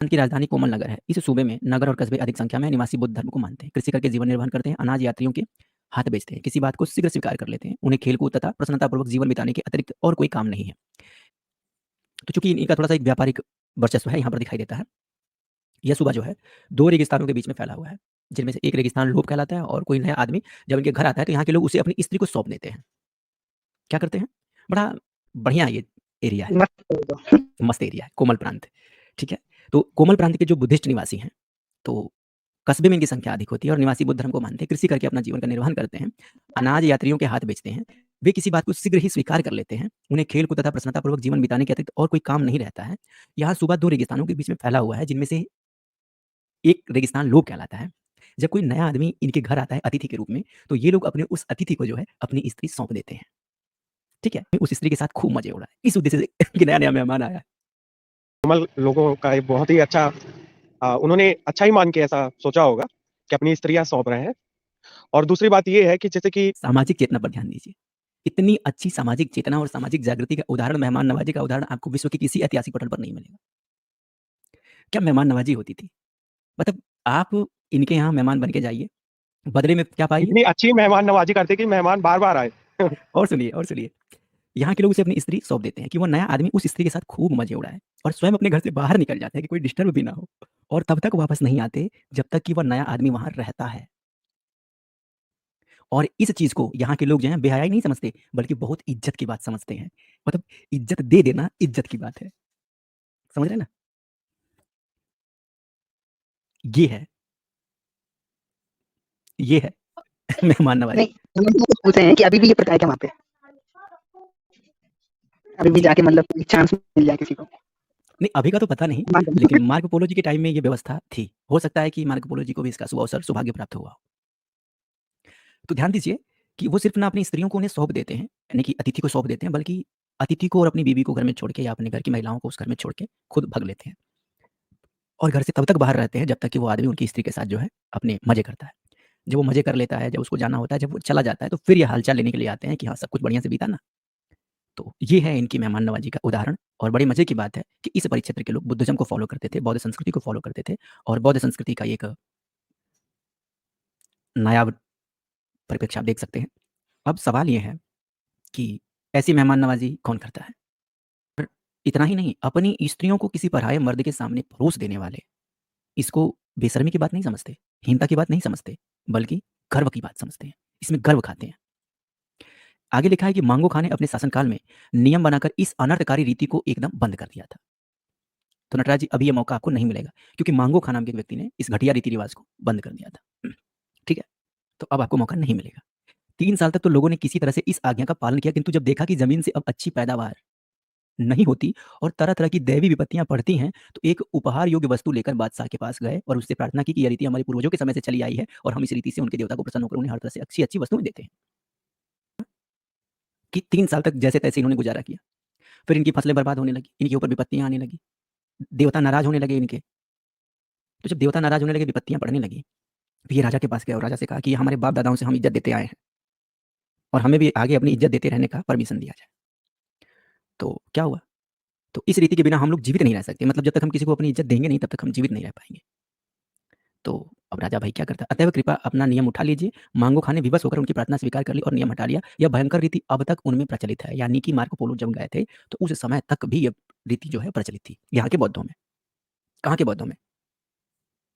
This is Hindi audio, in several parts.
की राजधानी कोमल नगर है। इस सूबे में नगर और कस्बे अधिक संख्या में निवासी बुद्ध धर्म को मानते हैं। कृषि करके जीवन निर्वाह करते हैं, अनाज यात्रियों के हाथ बेचते हैं, किसी बात को शीघ्र स्वीकार कर लेते हैं। उन्हें खेल-कूद तथा प्रसन्नतापूर्वक जीवन बिताने के अतिरिक्त और कोई काम नहीं है। तो चूँकि इनका थोड़ा-सा एक व्यापारिक वर्चस्व है यहाँ पर दिखाई देता है। यह सूबा जो है 2 रेगिस्तानों के बीच में फैला हुआ है, जिनमें से एक रेगिस्तान लोप कहलाता है और कोई नया आदमी जब इनके घर आता है तो यहाँ के लोग उसे अपनी स्त्री को सौंप देते हैं। क्या करते हैं? बड़ा बढ़िया ये एरिया है, मस्त है वो तो। मस्त एरिया है, कोमल प्रांत, ठीक है? तो कोमल प्रांत के जो बुद्धिस्ट निवासी हैं, तो कस्बे में इनकी संख्या अधिक होती है और निवासी बुद्ध धर्म को मानते हैं, कृषि करके अपना जीवन का निर्वहन करते हैं, अनाज यात्रियों के हाथ बेचते हैं, वे किसी बात को शीघ्र ही स्वीकार कर लेते हैं, उन्हें खेल-कूद तथा प्रसन्नतापूर्वक जीवन बिताने के अतिरिक्त और कोई काम नहीं रहता है। यहाँ सूबा 2 रेगिस्तानों के बीच में फैला हुआ है, जिनमें से एक रेगिस्तान लोप कहलाता है। जब कोई नया आदमी इनके घर आता है अतिथि के रूप में, तो ये लोग अपने उस अतिथि को जो है अपनी स्त्री सौंप देते हैं, ठीक है? उस स्त्री के साथ खूब मज़े उड़ाए, इस उद्देश्य से कि नया-नया मेहमान आया है। नॉर्मल लोगों का एक बहुत ही अच्छा उन्होंने अच्छा ही मान के ऐसा सोचा होगा कि अपनी स्त्रियां सौंप रहे हैं। और दूसरी बात ये है कि जैसे कि सामाजिक चेतना पर ध्यान दीजिए। इतनी अच्छी सामाजिक चेतना और सामाजिक जागृति का उदाहरण, मेहमान नवाज़ी का उदाहरण आपको विश्व के किसी ऐतिहासिक पटल पर नहीं मिलेगा। क्या मेहमान नवाज़ी होती थी? मतलब आप इनके यहाँ मेहमान बन के जाइए, बदले में क्या पाइए? इतनी अच्छी मेहमान नवाजी करते कि मेहमान बार-बार आए। और सुनिए, यहाँ के लोग उसे अपनी स्त्री सौंप देते हैं कि वो नया आदमी उस स्त्री के साथ खूब मज़े उड़ाए और स्वयं अपने घर से बाहर निकल जाते हैं कि कोई डिस्टर्ब भी ना हो और तब तक वापस नहीं आते जब तक कि वो नया आदमी वहाँ रहता है। और इस चीज़ को यहाँ के लोग जो हैं बेहयाई नहीं समझते, बल्कि बहुत इज़्ज़त की बात समझते हैं। मतलब इज़्ज़त दे देना इज़्ज़त की बात है। समझ रहे हैं ना? ये है, ये है मेहमान नहीं, नवाज़ी। हम इनको पूछे हैं कि अभी भी ये प्रथा है क्या वहाँ पे? अभी भी जी। जाके मतलब चांस मिल जाए किसी को। नहीं, अभी का तो पता नहीं, लेकिन मार्को पोलो जी के टाइम में ये व्यवस्था थी। हो सकता है कि मार्को पोलो जी को भी इसका शुभ अवसर सौभाग्य प्राप्त हुआ हो। तो ध्यान दीजिए कि वो सिर्फ़ ना अपनी स्त्रियों को उन्हें सौंप देते हैं, यानी कि अतिथि को सौंप देते हैं, बल्कि अतिथि को और अपनी बीवी को घर में छोड़ के या अपने घर की महिलाओं को उस घर में छोड़ के खुद भग लेते हैं। और घर से तब तक बाहर रहते हैं जब तक कि वो आदमी उनकी स्त्री के साथ जो है अपने मज़े करता है। जब वो मज़े कर लेता है, जब उसको जाना होता है, जब वो चला जाता है, तो फिर ये हाल-चाल लेने के लिए आते हैं कि हाँ, सब कुछ बढ़िया से बीता ना? तो ये है इनकी मेहमान नवाज़ी का उदाहरण। और बड़ी मज़े की बात है कि इस परिक्षेत्र के लोग बुद्धिज़्म को फ़ॉलो करते थे, बौद्ध संस्कृति को फ़ॉलो करते थे और बौद्ध संस्कृति का एक नायाब परिप्रेक्ष्य आप देख सकते हैं। अब सवाल ये है कि ऐसी मेहमान नवाज़ी कौन करता है? और इतना ही नहीं, अपनी स्त्रियों को किसी पराये मर्द के सामने परोस देने वाले, इसको बेशर्मी की बात नहीं समझते, हीनता की बात नहीं समझते, बल्कि गर्व की बात समझते हैं। इसमें गर्व खाते हैं। आगे लिखा है कि मांगो खां ने अपने शासनकाल में नियम बनाकर इस अनर्थकारी रीति को एकदम बंद कर दिया था। तो नटराज जी, अभी ये मौका आपको नहीं मिलेगा, क्योंकि मांगो खां नाम के एक व्यक्ति ने इस घटिया रीति-रिवाज को बंद कर दिया था। ठीक है? तो अब आपको मौका नहीं मिलेगा। 3 साल तक तो लोगों ने किसी तरह से इस आज्ञा का पालन किया, किंतु जब देखा कि ज़मीन से अब अच्छी पैदावार नहीं होती और तरह-तरह की दैवी विपत्तियाँ पड़ती हैं, तो एक उपहार योग्य वस्तु लेकर बादशाह के पास गए और उससे प्रार्थना की कि यह रीति हमारे पूर्वजों के समय से चली आई है और हम इस रीति से उनके देवता को प्रसन्न होकर उन्हें हर तरह से अच्छी-अच्छी वस्तुएँ देते हैं। कि 3 साल तक जैसे-तैसे इन्होंने गुज़ारा किया। फिर इनकी फसलें बर्बाद होने लगी, इनके ऊपर विपत्तियाँ आने लगी, देवता नाराज़ होने लगे इनके। तो जब देवता नाराज़ होने लगे, विपत्तियाँ बढ़ने लगी, तो ये राजा के पास गए और राजा से कहा कि ये हमारे बाप-दादाओं से हम इज़्ज़त देते आए हैं और हमें भी आगे अपनी इज़्ज़त देते रहने का परमिशन दिया जाए। तो क्या हुआ? तो इस रीति के बिना हम लोग जीवित नहीं रह सकते, मतलब जब तक हम किसी को अपनी इज़्ज़त देंगे नहीं, तब तक हम जीवित नहीं रह पाएँगे। तो अब राजा भाई क्या करता है? अतएव कृपा अपना नियम उठा लीजिए। मांगो खां ने विवश होकर उनकी प्रार्थना स्वीकार कर ली और नियम हटा लिया। यह भयंकर रीति अब तक उनमें प्रचलित है। यानी कि मार्को पोलो जब गए थे, तो उस समय तक भी ये रीति जो है प्रचलित थी, यहाँ के बौद्धों में। कहाँ के बौद्धों में?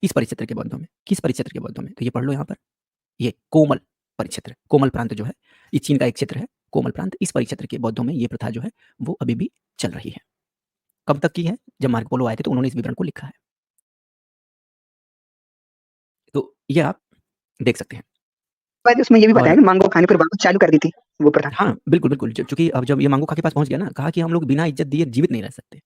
इस परिक्षेत्र के बौद्धों में। किस परिक्षेत्र के बौद्धों में? तो ये पढ़ लो यहाँ पर। ये कोमल परिक्षेत्र, कोमल प्रांत जो है, ये चीन का एक क्षेत्र है, कोमल प्रांत। इस परिक्षेत्र के बौद्धों में ये प्रथा जो है, वो अभी भी चल रही है। कब तक की है? जब मार्को पोलो आए थे, तो उन्होंने इस विवरण को लिखा है। तो ये आप देख सकते हैं। बाद उसमें ये भी बताया और कि मांगो खां ने फिर वापस चालू कर दी थी वो प्रथा। हाँ, बिल्कुल, बिल्कुल। चूँकि अब जब ये मांगो खां के पास पहुँच गया ना, कहा कि हम लोग बिना इज़्ज़त दिए जीवित नहीं रह सकते।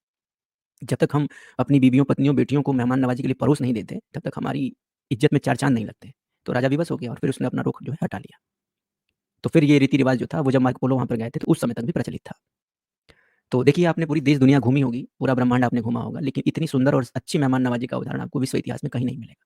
जब तक हम अपनी बीवियों, पत्नियों, बेटियों को मेहमान नवाज़ी के लिए परोस नहीं देते, तब तक हमारी इज़्ज़त में 4 चाँद नहीं लगते। तो राजा विवश हो गया और फिर उसने अपना रुख जो है हटा लिया। तो फिर ये रीति-रिवाज़ जो था, वो जब मार्को पोलो वहाँ पर गए थे, तो उस समय तक भी प्रचलित था। तो देखिए, आपने पूरी देश दुनिया घूमी होगी, पूरा ब्रह्मांड आपने घूमा होगा, लेकिन इतनी सुंदर और अच्छी मेहमान नवाज़ी का उदाहरण आपको विश्व इतिहास में कहीं नहीं मिलेगा।